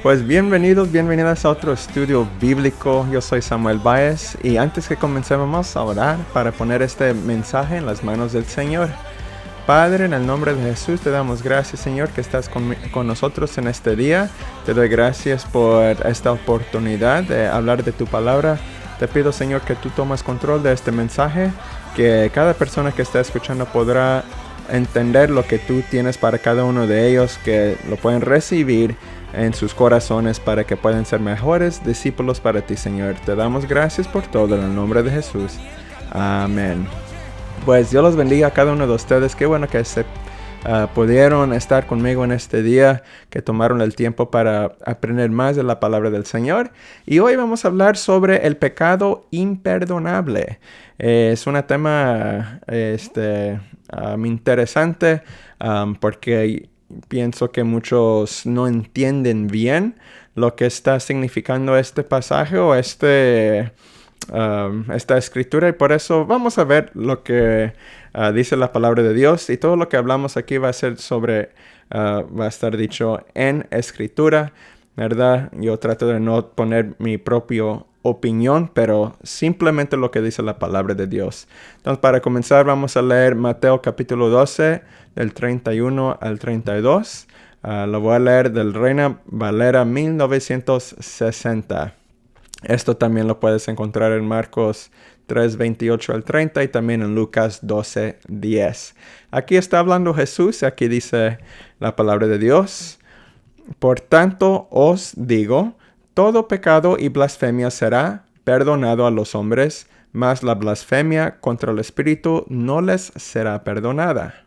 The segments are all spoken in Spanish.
Pues bienvenidas a otro estudio bíblico. Yo soy Samuel Baez y antes que comencemos vamos a orar para poner este mensaje en las manos del Señor. Padre, en el nombre de Jesús te damos gracias, Señor, que estás con nosotros en este día. Te doy gracias por esta oportunidad de hablar de tu palabra. Te pido, Señor, que tú tomes control de este mensaje, que cada persona que esté escuchando podrá entender lo que tú tienes para cada uno de ellos, que lo pueden recibir en sus corazones para que puedan ser mejores discípulos para ti, Señor. Te damos gracias por todo en el nombre de Jesús. Amén. Pues Dios los bendiga a cada uno de ustedes. Qué bueno que pudieron estar conmigo en este día, que tomaron el tiempo para aprender más de la palabra del Señor. Y hoy vamos a hablar sobre el pecado imperdonable. Es un tema interesante porque pienso que muchos no entienden bien lo que está significando este pasaje o esta escritura, y por eso vamos a ver lo que dice la palabra de Dios, y todo lo que hablamos aquí va a ser va a estar dicho en escritura, ¿verdad? Yo trato de no poner mi propio opinión, pero simplemente lo que dice la palabra de Dios. Entonces, para comenzar, vamos a leer Mateo capítulo 12, del 31 al 32. Lo voy a leer del Reina Valera 1960. Esto también lo puedes encontrar en Marcos 3, 28 al 30 y también en Lucas 12, 10. Aquí está hablando Jesús, aquí dice la palabra de Dios. Por tanto os digo, todo pecado y blasfemia será perdonado a los hombres, mas la blasfemia contra el Espíritu no les será perdonada.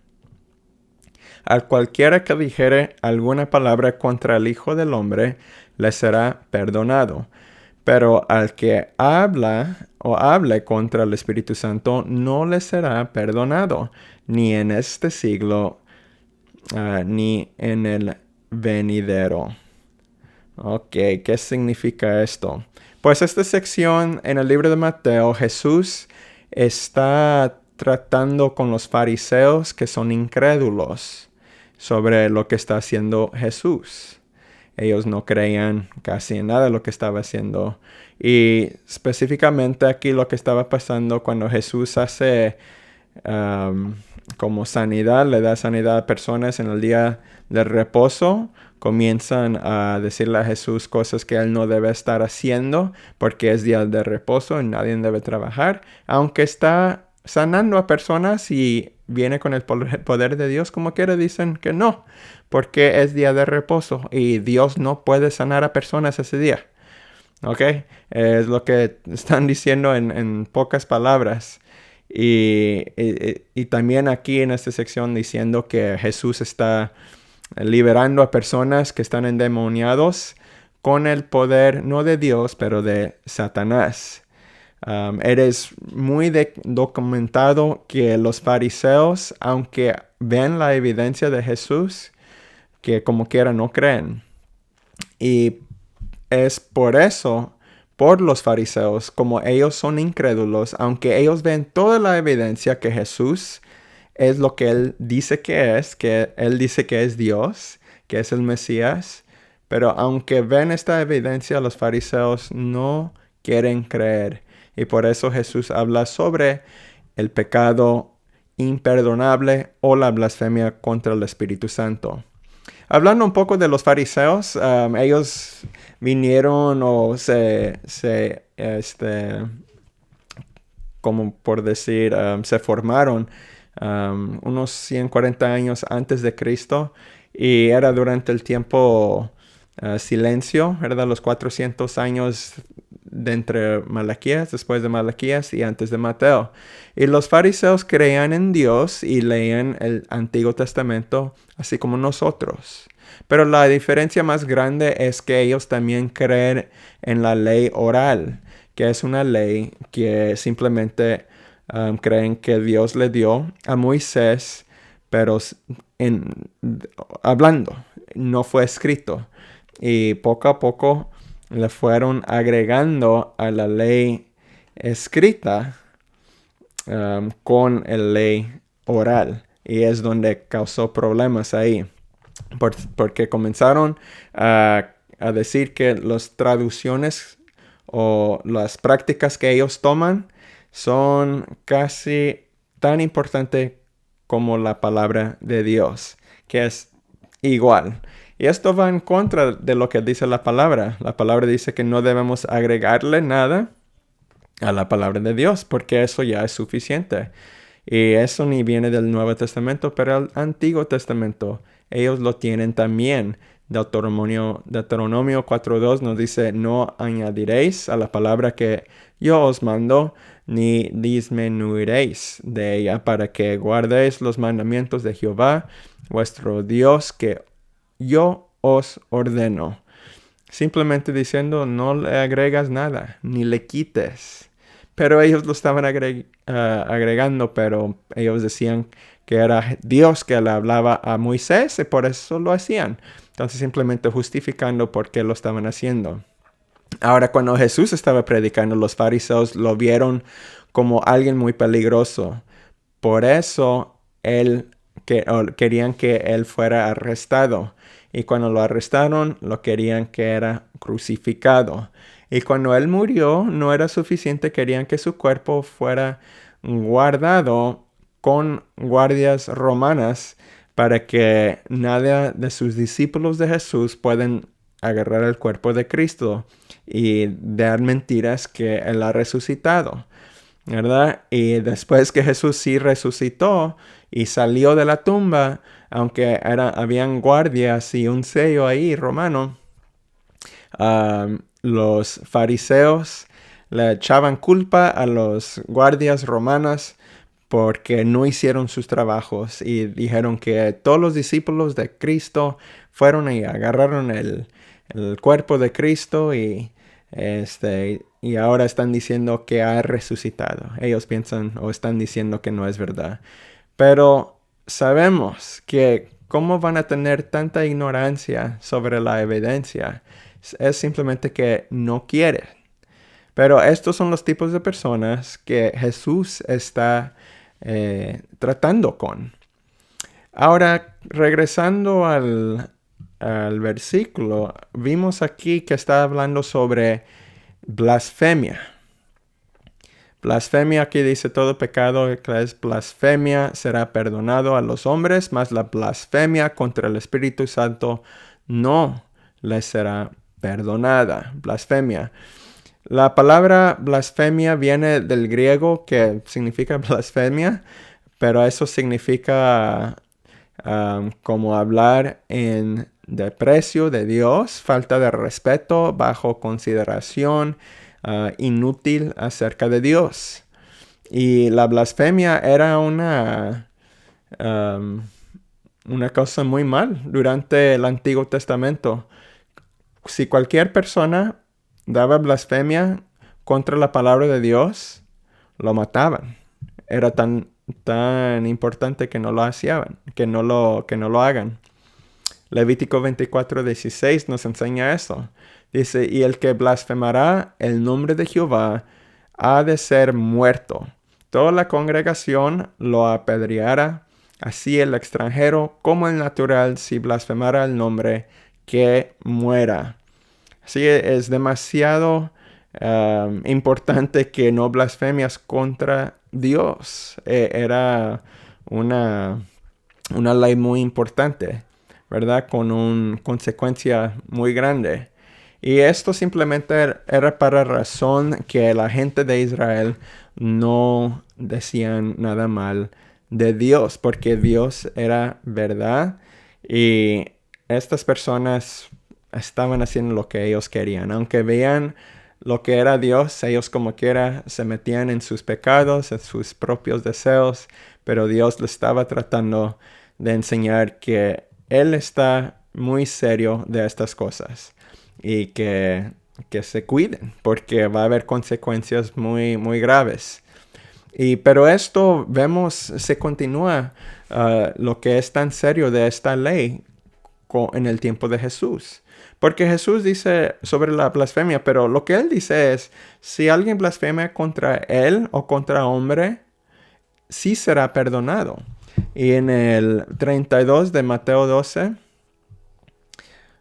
Al cualquiera que dijere alguna palabra contra el Hijo del Hombre, le será perdonado. Pero al que hable contra el Espíritu Santo, no le será perdonado, ni en este siglo, ni en el venidero. Ok, ¿qué significa esto? Pues esta sección en el libro de Mateo, Jesús está tratando con los fariseos que son incrédulos sobre lo que está haciendo Jesús. Ellos no creían casi en nada de lo que estaba haciendo. Y específicamente aquí lo que estaba pasando cuando Jesús hace como sanidad, le da sanidad a personas en el día de reposo, comienzan a decirle a Jesús cosas que él no debe estar haciendo porque es día de reposo y nadie debe trabajar, aunque está sanando a personas y viene con el poder de Dios, como quiera dicen que no, porque es día de reposo y Dios no puede sanar a personas ese día. ¿Ok? Es lo que están diciendo en pocas palabras. Y también aquí en esta sección diciendo que Jesús está liberando a personas que están endemoniados con el poder, no de Dios, pero de Satanás. Eres muy documentado que los fariseos, aunque ven la evidencia de Jesús, que como quiera no creen. Y es por eso, por los fariseos, como ellos son incrédulos, aunque ellos ven toda la evidencia que Jesús es lo que Él dice que Él dice que es Dios, que es el Mesías, pero aunque ven esta evidencia, los fariseos no quieren creer. Y por eso Jesús habla sobre el pecado imperdonable o la blasfemia contra el Espíritu Santo. Hablando un poco de los fariseos, ellos vinieron o como por decir, se formaron unos 140 años antes de Cristo, y era durante el tiempo silencio, ¿verdad? Los 400 años de entre Malaquías, después de Malaquías y antes de Mateo. Y los fariseos creían en Dios y leían el Antiguo Testamento así como nosotros. Pero la diferencia más grande es que ellos también creen en la ley oral, que es una ley que simplemente creen que Dios le dio a Moisés, pero hablando, no fue escrito. Y poco a poco le fueron agregando a la ley escrita con la ley oral. Y es donde causó problemas ahí. Porque comenzaron a a decir que las traducciones o las prácticas que ellos toman son casi tan importantes como la palabra de Dios, que es igual. Y esto va en contra de lo que dice la palabra. La palabra dice que no debemos agregarle nada a la palabra de Dios, porque eso ya es suficiente. Y eso ni viene del Nuevo Testamento, pero el Antiguo Testamento, ellos lo tienen también. Deuteronomio 4:2 nos dice, no añadiréis a la palabra que yo os mando, ni disminuiréis de ella, para que guardéis los mandamientos de Jehová, vuestro Dios, que yo os ordeno. Simplemente diciendo, no le agregas nada, ni le quites. Pero ellos lo estaban agregando, pero ellos decían que era Dios que le hablaba a Moisés y por eso lo hacían. Entonces simplemente justificando por qué lo estaban haciendo. Ahora, cuando Jesús estaba predicando, los fariseos lo vieron como alguien muy peligroso. Por eso querían que él fuera arrestado. Y cuando lo arrestaron, lo querían que era crucificado. Y cuando él murió, no era suficiente, querían que su cuerpo fuera guardado con guardias romanas para que nadie de sus discípulos de Jesús puedan agarrar el cuerpo de Cristo y dar mentiras que él ha resucitado, ¿verdad? Y después que Jesús sí resucitó y salió de la tumba, aunque habían guardias y un sello ahí romano, los fariseos le echaban culpa a los guardias romanos porque no hicieron sus trabajos y dijeron que todos los discípulos de Cristo fueron y agarraron el cuerpo de Cristo y ahora están diciendo que ha resucitado. Ellos piensan o están diciendo que no es verdad. Pero sabemos que cómo van a tener tanta ignorancia sobre la evidencia. Es simplemente que no quieren. Pero estos son los tipos de personas que Jesús está tratando con. Ahora, regresando al versículo, vimos aquí que está hablando sobre blasfemia. Blasfemia, aquí dice, todo pecado que es blasfemia será perdonado a los hombres, mas la blasfemia contra el Espíritu Santo no les será perdonada. Blasfemia. La palabra blasfemia viene del griego que significa blasfemia, pero eso significa como hablar en desprecio de Dios, falta de respeto, bajo consideración, inútil acerca de Dios. Y la blasfemia era una cosa muy mal durante el Antiguo Testamento. Si cualquier persona daba blasfemia contra la palabra de Dios, lo mataban. Era tan importante que no lo hacían, que no lo hagan. Levítico 24:16 nos enseña eso. Dice, y el que blasfemará el nombre de Jehová ha de ser muerto. Toda la congregación lo apedreará, así el extranjero como el natural, si blasfemara el nombre, que muera. Así es demasiado importante que no blasfemias contra Dios. Era una ley muy importante, ¿verdad? Con una consecuencia muy grande. Y esto simplemente era para razón que la gente de Israel no decían nada mal de Dios, porque Dios era verdad y estas personas estaban haciendo lo que ellos querían. Aunque veían lo que era Dios, ellos como quiera se metían en sus pecados, en sus propios deseos, pero Dios les estaba tratando de enseñar que Él está muy serio de estas cosas y que se cuiden porque va a haber consecuencias muy, muy graves. Pero esto vemos, se continúa lo que es tan serio de esta ley en el tiempo de Jesús. Porque Jesús dice sobre la blasfemia, pero lo que él dice es, si alguien blasfema contra él o contra hombre, sí será perdonado. Y en el 32 de Mateo 12,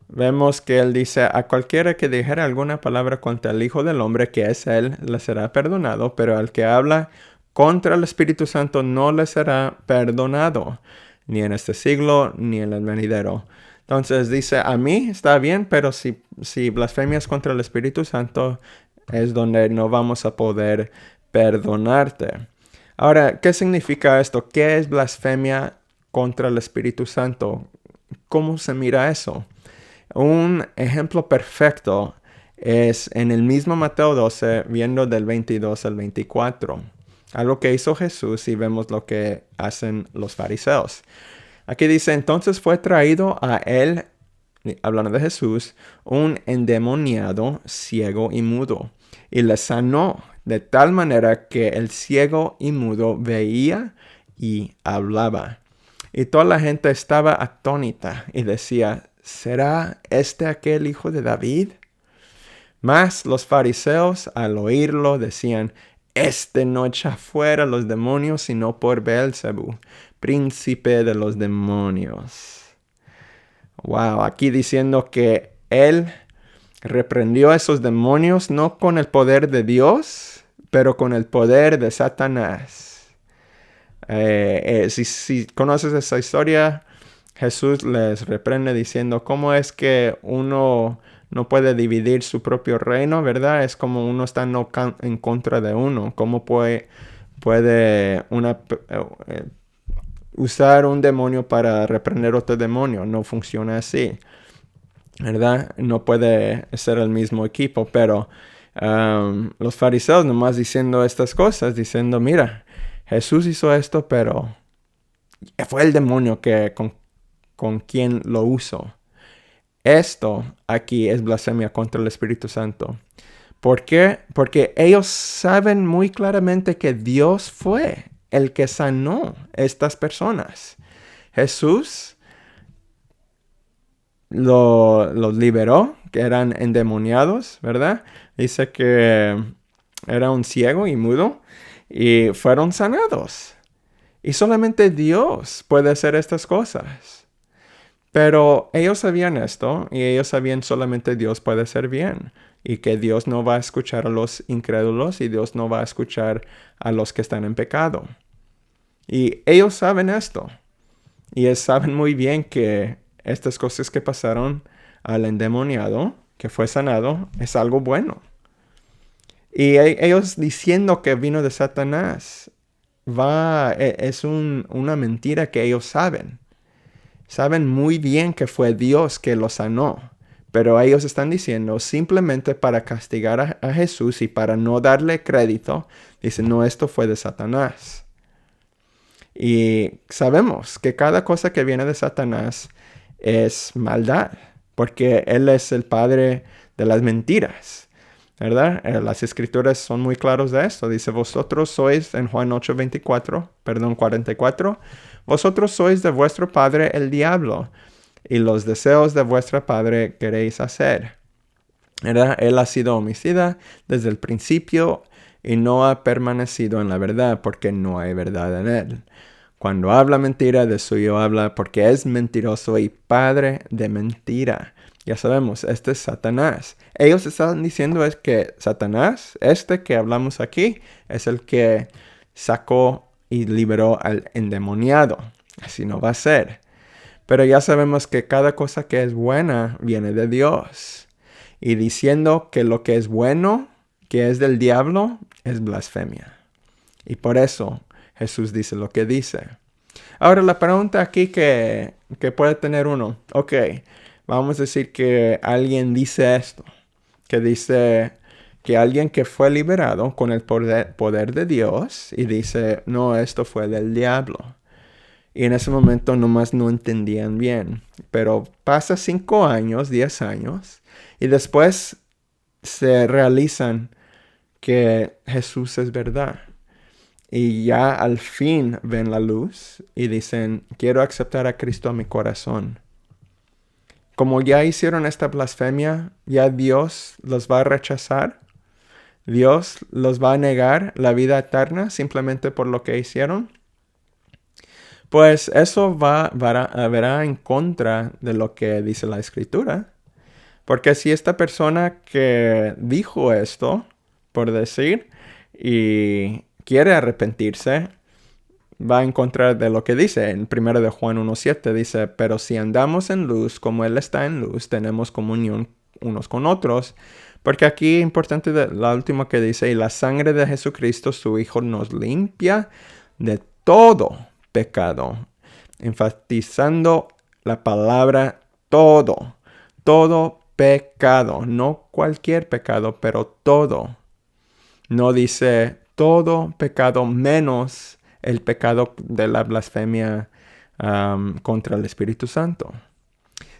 vemos que él dice, a cualquiera que dijera alguna palabra contra el Hijo del Hombre, que es él, le será perdonado, pero al que habla contra el Espíritu Santo no le será perdonado, ni en este siglo, ni en el venidero. Entonces dice, a mí está bien, pero si blasfemias contra el Espíritu Santo, es donde no vamos a poder perdonarte. Ahora, ¿qué significa esto? ¿Qué es blasfemia contra el Espíritu Santo? ¿Cómo se mira eso? Un ejemplo perfecto es en el mismo Mateo 12, viendo del 22 al 24. Algo que hizo Jesús y vemos lo que hacen los fariseos. Aquí dice, entonces fue traído a él, hablando de Jesús, un endemoniado ciego y mudo, y le sanó de tal manera que el ciego y mudo veía y hablaba. Y toda la gente estaba atónita y decía, ¿será este aquel hijo de David? Mas los fariseos al oírlo decían, este no echa fuera los demonios sino por Beelzebú, príncipe de los demonios. Wow, aquí diciendo que él reprendió a esos demonios no con el poder de Dios, pero con el poder de Satanás. Si conoces esa historia, Jesús les reprende diciendo, ¿cómo es que uno no puede dividir su propio reino, verdad? Es como uno está en contra de uno. ¿Cómo puede usar un demonio para reprender otro demonio? No funciona así, ¿verdad? No puede ser el mismo equipo, pero los fariseos nomás diciendo estas cosas, diciendo, mira, Jesús hizo esto, pero fue el demonio con quien lo usó. Esto aquí es blasfemia contra el Espíritu Santo. ¿Por qué? Porque ellos saben muy claramente que Dios fue el que sanó a estas personas. Jesús los liberó, que eran endemoniados, ¿verdad? Dice que era un ciego y mudo y fueron sanados. Y solamente Dios puede hacer estas cosas. Pero ellos sabían esto y ellos sabían solamente Dios puede hacer bien y que Dios no va a escuchar a los incrédulos y Dios no va a escuchar a los que están en pecado. Y ellos saben esto y ellos saben muy bien que estas cosas que pasaron al endemoniado, que fue sanado, es algo bueno. Y ellos diciendo que vino de Satanás, es una mentira que ellos saben. Saben muy bien que fue Dios que lo sanó, pero ellos están diciendo simplemente para castigar a Jesús y para no darle crédito, dicen, no, esto fue de Satanás. Y sabemos que cada cosa que viene de Satanás es maldad, porque Él es el padre de las mentiras, ¿verdad? Las escrituras son muy claros de esto. Dice, vosotros sois, en Juan 44, vosotros sois de vuestro padre el diablo, y los deseos de vuestro padre queréis hacer. ¿Verdad? Él ha sido homicida desde el principio y no ha permanecido en la verdad porque no hay verdad en él. Cuando habla mentira, de suyo habla porque es mentiroso y padre de mentira. Ya sabemos, este es Satanás. Ellos están diciendo es que Satanás, este que hablamos aquí, es el que sacó y liberó al endemoniado. Así no va a ser. Pero ya sabemos que cada cosa que es buena viene de Dios. Y diciendo que lo que es bueno, que es del diablo, es blasfemia. Y por eso Jesús dice lo que dice. Ahora la pregunta aquí que puede tener uno. Ok, vamos a decir que alguien dice esto. Que dice que alguien que fue liberado con el poder de Dios y dice, no, esto fue del diablo. Y en ese momento nomás no entendían bien. Pero pasa 5 años, 10 años, y después se realizan que Jesús es verdad. Y ya al fin ven la luz y dicen, quiero aceptar a Cristo a mi corazón. Como ya hicieron esta blasfemia, ya Dios los va a rechazar. Dios los va a negar la vida eterna simplemente por lo que hicieron. Pues eso verá en contra de lo que dice la Escritura. Porque si esta persona que dijo esto, por decir, y quiere arrepentirse, va en contra de lo que dice. En 1 de Juan 1:7 dice, pero si andamos en luz como Él está en luz, tenemos comunión unos con otros. Porque aquí importante la última que dice, y la sangre de Jesucristo, su Hijo, nos limpia de todo pecado. Enfatizando la palabra todo. Todo pecado. No cualquier pecado, pero todo. No dice todo pecado menos el pecado de la blasfemia contra el Espíritu Santo.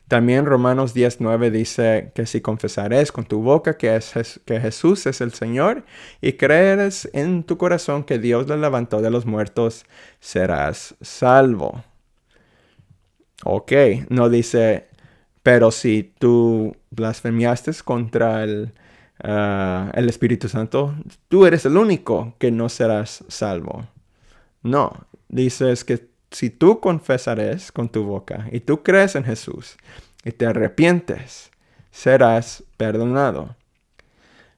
También Romanos 10:9 dice que si confesares con tu boca que Jesús es el Señor y creeres en tu corazón que Dios le levantó de los muertos, serás salvo. Ok, no dice, pero si tú blasfemiaste contra el Espíritu Santo, tú eres el único que no serás salvo. No, dices que si tú confesares con tu boca y tú crees en Jesús y te arrepientes, serás perdonado.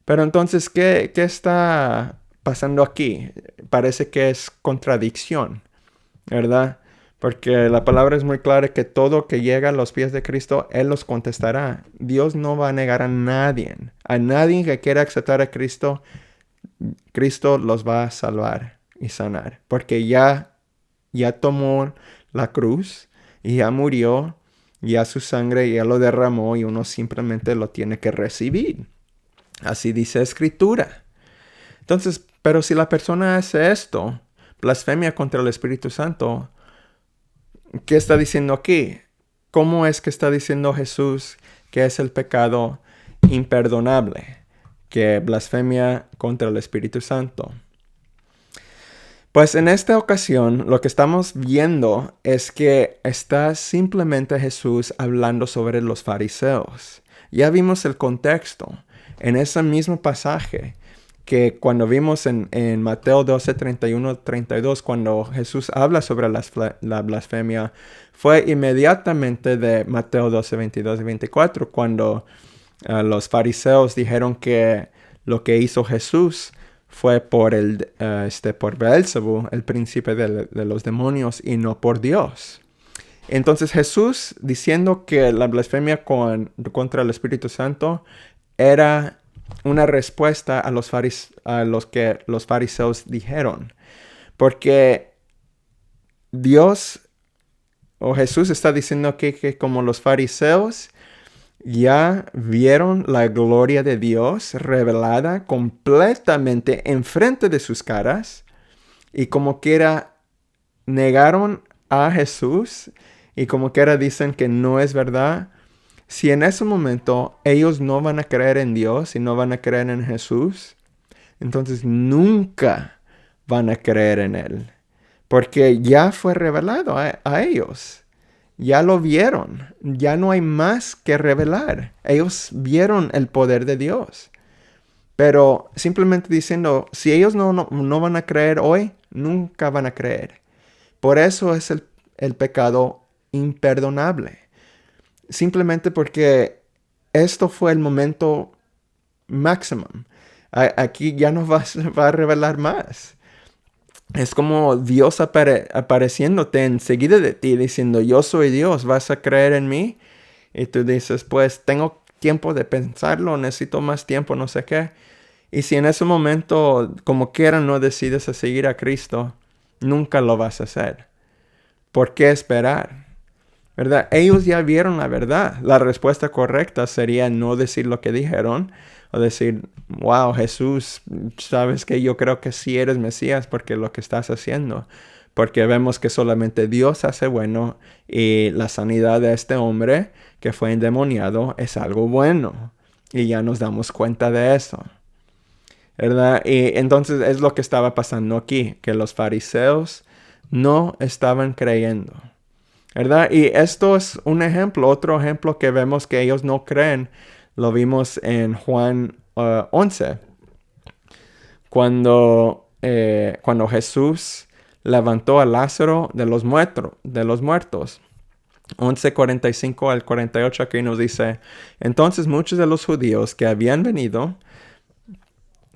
Pero entonces, ¿qué está pasando aquí? Parece que es contradicción, ¿verdad? Porque la palabra es muy clara que todo que llega a los pies de Cristo, Él los contestará. Dios no va a negar a nadie. A nadie que quiera aceptar a Cristo, Cristo los va a salvar y sanar. Porque ya tomó la cruz y ya murió, ya su sangre ya lo derramó y uno simplemente lo tiene que recibir. Así dice Escritura. Entonces, pero si la persona hace esto, blasfemia contra el Espíritu Santo, ¿qué está diciendo aquí? ¿Cómo es que está diciendo Jesús que es el pecado imperdonable? Que blasfemia contra el Espíritu Santo. Pues en esta ocasión lo que estamos viendo es que está simplemente Jesús hablando sobre los fariseos. Ya vimos el contexto en ese mismo pasaje que cuando vimos en Mateo 12, 31, 32, cuando Jesús habla sobre la blasfemia, fue inmediatamente de Mateo 12, 22 y 24, cuando los fariseos dijeron que lo que hizo Jesús fue por Beelzebú, el príncipe de los demonios, y no por Dios. Entonces Jesús, diciendo que la blasfemia contra el Espíritu Santo era una respuesta a los que los fariseos dijeron. Porque Dios o Jesús está diciendo que como los fariseos ya vieron la gloria de Dios revelada completamente enfrente de sus caras y como quiera negaron a Jesús y como quiera dicen que no es verdad. Si en ese momento ellos no van a creer en Dios y no van a creer en Jesús, entonces nunca van a creer en Él. Porque ya fue revelado a ellos. Ya lo vieron. Ya no hay más que revelar. Ellos vieron el poder de Dios. Pero simplemente diciendo, si ellos no van a creer hoy, nunca van a creer. Por eso es el pecado imperdonable. Simplemente porque esto fue el momento máximo. Aquí ya no va a revelar más. Es como Dios apareciéndote enseguida de ti, diciendo, yo soy Dios, ¿vas a creer en mí? Y tú dices, pues tengo tiempo de pensarlo, necesito más tiempo, no sé qué. Y si en ese momento, como quiera, no decides a seguir a Cristo, nunca lo vas a hacer. ¿Por qué esperar? ¿Verdad? Ellos ya vieron la verdad. La respuesta correcta sería no decir lo que dijeron o decir, wow, Jesús, sabes que yo creo que sí eres Mesías porque lo que estás haciendo. Porque vemos que solamente Dios hace bueno y la sanidad de este hombre que fue endemoniado es algo bueno. Y ya nos damos cuenta de eso. ¿Verdad? Y entonces es lo que estaba pasando aquí, que los fariseos no estaban creyendo. ¿Verdad? Y esto es un ejemplo, otro ejemplo que vemos que ellos no creen, lo vimos en Juan 11, cuando Jesús levantó a Lázaro de los muertos. 11:45 al 48 aquí nos dice: entonces muchos de los judíos que habían venido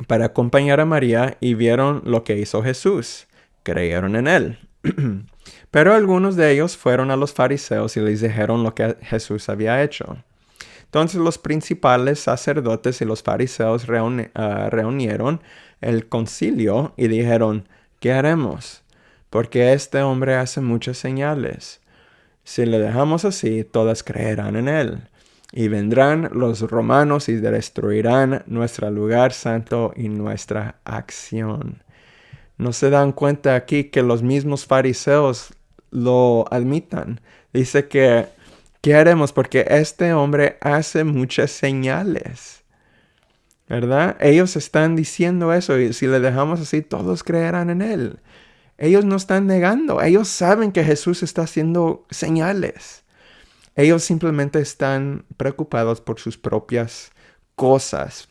para acompañar a María y vieron lo que hizo Jesús, creyeron en él. Pero algunos de ellos fueron a los fariseos y les dijeron lo que Jesús había hecho. Entonces los principales sacerdotes y los fariseos reunieron el concilio y dijeron: ¿qué haremos? Porque este hombre hace muchas señales. Si le dejamos así, todas creerán en él. Y vendrán los romanos y destruirán nuestro lugar santo y nuestra acción. No se dan cuenta aquí que los mismos fariseos lo admitan. Dice que, ¿qué haremos? Porque este hombre hace muchas señales, ¿verdad? Ellos están diciendo eso, y si le dejamos así, todos creerán en él. Ellos no están negando. Ellos saben que Jesús está haciendo señales. Ellos simplemente están preocupados por sus propias cosas,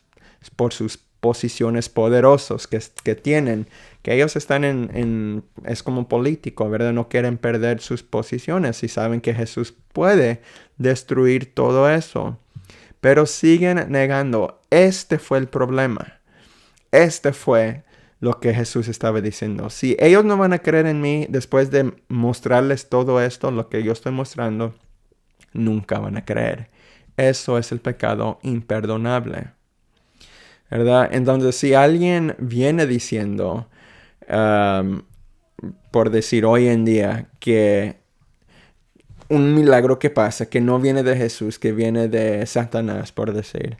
por sus posiciones poderosas que tienen, que ellos están es como político, ¿verdad? No quieren perder sus posiciones y saben que Jesús puede destruir todo eso. Pero siguen negando. Este fue el problema. Este fue lo que Jesús estaba diciendo. Si ellos no van a creer en mí después de mostrarles todo esto, lo que yo estoy mostrando, nunca van a creer. Eso es el pecado imperdonable, ¿verdad? Entonces, si alguien viene diciendo, por decir hoy en día, que un milagro que pasa, que no viene de Jesús, que viene de Satanás, por decir,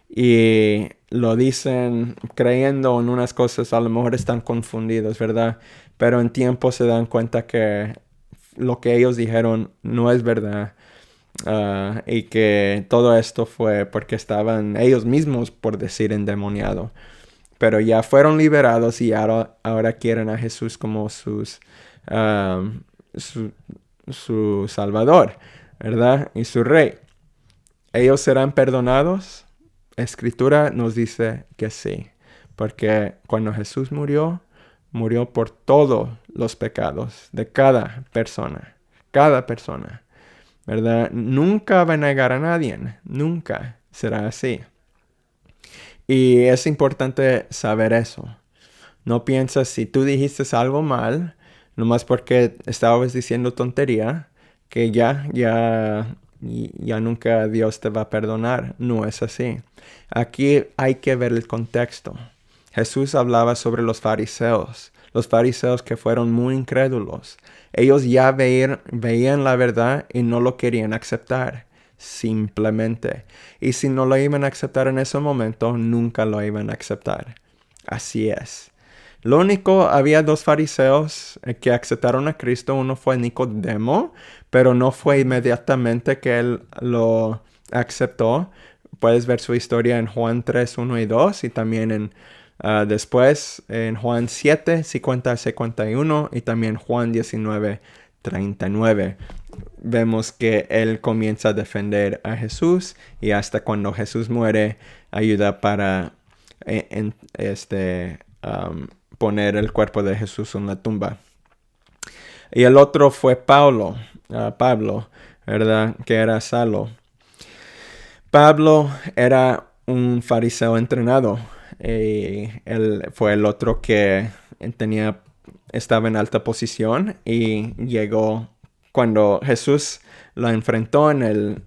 y lo dicen creyendo en unas cosas, a lo mejor están confundidos, ¿verdad? Pero en tiempo se dan cuenta que lo que ellos dijeron no es verdad. Y que todo esto fue porque estaban ellos mismos, por decir, endemoniados. Pero ya fueron liberados y ahora quieren a Jesús como su Salvador, ¿verdad? Y su Rey. ¿Ellos serán perdonados? La Escritura nos dice que sí. Porque cuando Jesús murió, murió por todos los pecados de cada persona. Cada persona, ¿verdad? Nunca va a negar a nadie. Nunca será así. Y es importante saber eso. No piensas si tú dijiste algo mal, nomás porque estabas diciendo tontería, que ya nunca Dios te va a perdonar. No es así. Aquí hay que ver el contexto. Jesús hablaba sobre los fariseos que fueron muy incrédulos. Ellos ya veían la verdad y no lo querían aceptar, simplemente. Y si no lo iban a aceptar en ese momento, nunca lo iban a aceptar. Así es. Lo único, había dos fariseos que aceptaron a Cristo. Uno fue Nicodemo, pero no fue inmediatamente que él lo aceptó. Puedes ver su historia en Juan 3, 1 y 2 y también después en Juan 7, 50 a 51 y también Juan 19, 39. Vemos que él comienza a defender a Jesús y hasta cuando Jesús muere ayuda para poner el cuerpo de Jesús en la tumba. Y el otro fue Pablo, ¿verdad? Que era Saulo. Pablo era un fariseo entrenado. Y él fue el otro que estaba en alta posición y llegó cuando Jesús lo enfrentó en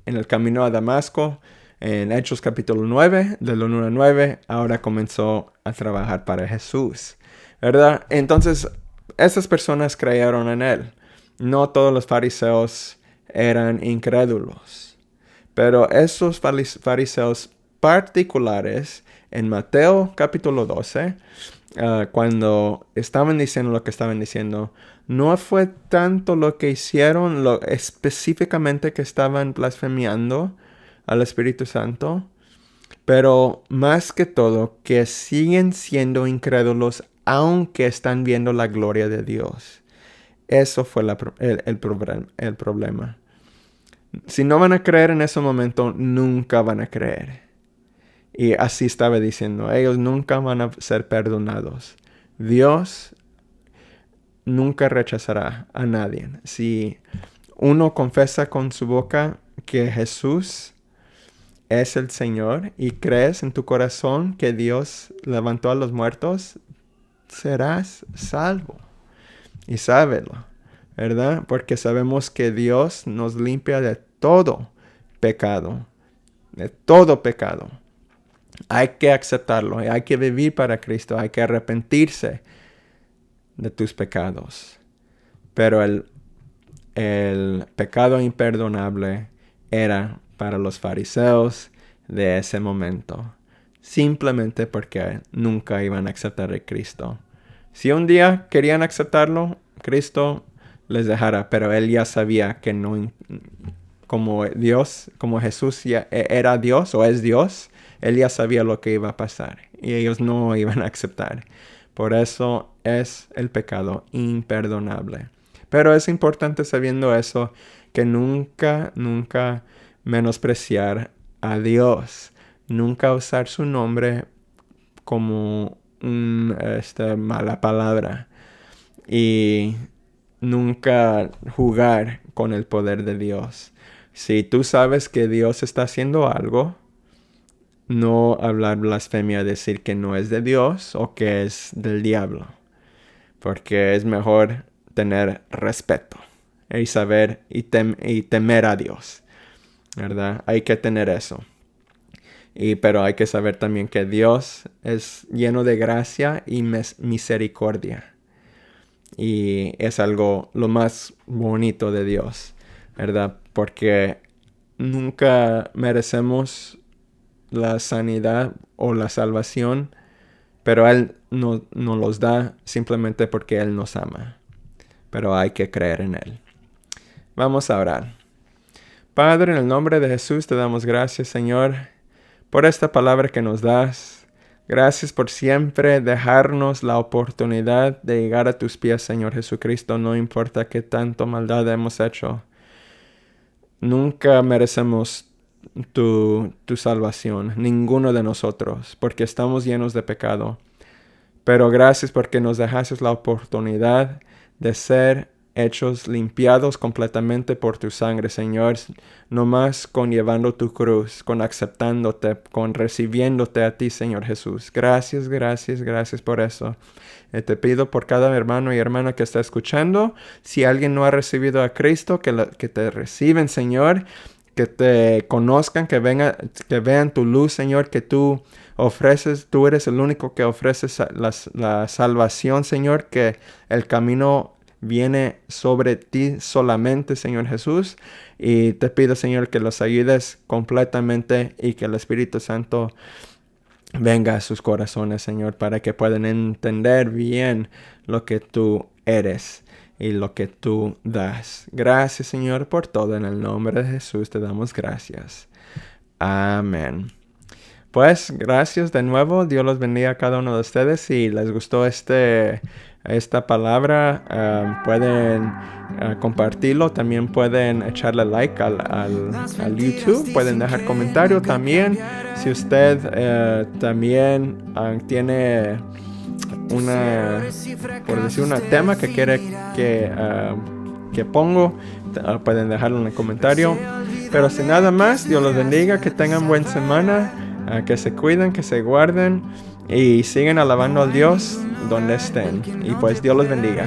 el camino a Damasco. En Hechos capítulo 9, del 1 al 9, ahora comenzó a trabajar para Jesús, ¿verdad? Entonces, esas personas creyeron en él. No todos los fariseos eran incrédulos. Pero esos fariseos particulares, en Mateo capítulo 12, cuando estaban diciendo lo que estaban diciendo, no fue tanto lo que hicieron, específicamente que estaban blasfemiando al Espíritu Santo, pero más que todo que siguen siendo incrédulos aunque están viendo la gloria de Dios. Eso fue el problema. Si no van a creer en ese momento, nunca van a creer. Y así estaba diciendo, ellos nunca van a ser perdonados. Dios nunca rechazará a nadie. Si uno confiesa con su boca que Jesús es el Señor y crees en tu corazón que Dios levantó a los muertos, serás salvo. Y sábelo, ¿verdad? Porque sabemos que Dios nos limpia de todo pecado. De todo pecado. Hay que aceptarlo. Hay que vivir para Cristo. Hay que arrepentirse de tus pecados. Pero el pecado imperdonable era para los fariseos de ese momento. Simplemente porque nunca iban a aceptar a Cristo. Si un día querían aceptarlo, Cristo les dejará. Pero él ya sabía que no, como Dios, como Jesús ya era Dios o es Dios, él ya sabía lo que iba a pasar. Y ellos no iban a aceptar. Por eso es el pecado imperdonable. Pero es importante sabiendo eso, que nunca menospreciar a Dios. Nunca usar su nombre como mala palabra. Y nunca jugar con el poder de Dios. Si tú sabes que Dios está haciendo algo, no hablar blasfemia, decir que no es de Dios o que es del diablo. Porque es mejor tener respeto y saber y temer a Dios, ¿verdad? Hay que tener eso. Pero hay que saber también que Dios es lleno de gracia y misericordia. Y es algo lo más bonito de Dios, ¿verdad? Porque nunca merecemos la sanidad o la salvación, pero Él nos los da simplemente porque Él nos ama. Pero hay que creer en Él. Vamos a orar. Padre, en el nombre de Jesús te damos gracias, Señor, por esta palabra que nos das. Gracias por siempre dejarnos la oportunidad de llegar a tus pies, Señor Jesucristo, no importa qué tanto maldad hemos hecho. Nunca merecemos tu salvación, ninguno de nosotros, porque estamos llenos de pecado. Pero gracias porque nos dejaste la oportunidad de ser hechos limpiados completamente por tu sangre, Señor, nomás con llevando tu cruz, con aceptándote, con recibiéndote a ti, Señor Jesús. Gracias por eso. Te pido por cada hermano y hermana que está escuchando, si alguien no ha recibido a Cristo, que te reciben, Señor, que te conozcan, que vean tu luz, Señor, que tú ofreces, tú eres el único que ofreces la salvación, Señor, que el camino viene sobre ti solamente, Señor Jesús. Y te pido, Señor, que los ayudes completamente y que el Espíritu Santo venga a sus corazones, Señor, para que puedan entender bien lo que tú eres y lo que tú das. Gracias, Señor, por todo. En el nombre de Jesús te damos gracias. Amén. Pues, gracias de nuevo. Dios los bendiga a cada uno de ustedes. Si les gustó esta palabra, pueden compartirlo. También pueden echarle like al YouTube. Pueden dejar comentario también. Si usted también tiene por decir un tema que quiere que pongo, pueden dejarlo en el comentario. Pero sin nada más, Dios los bendiga, que tengan buena semana, que se cuiden, que se guarden y sigan alabando al Dios donde estén. Y pues Dios los bendiga.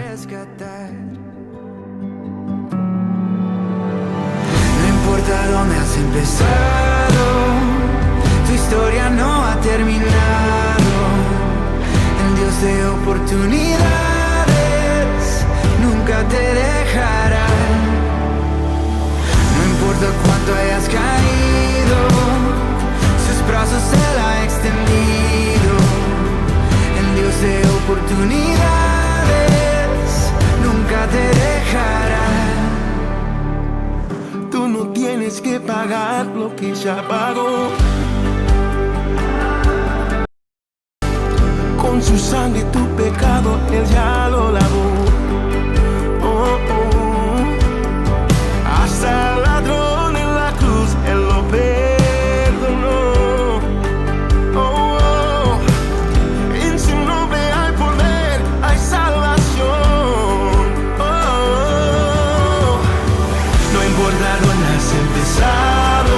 No importa dónde has empezado, tu historia no ha terminado. El Dios de oportunidades nunca te dejará. No importa cuánto hayas caído, sus brazos Él ha extendido. El Dios de oportunidades nunca te dejará. Tú no tienes que pagar lo que ya pagó. Con su sangre tu pecado Él ya lo lavó. Oh, oh. Hasta el ladrón en la cruz Él lo perdonó. Oh, oh. En su nombre hay poder, hay salvación. Oh, oh. recordado, has empezado.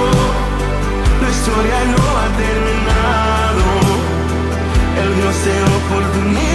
La historia no ha terminado. El Dios de oportunidad.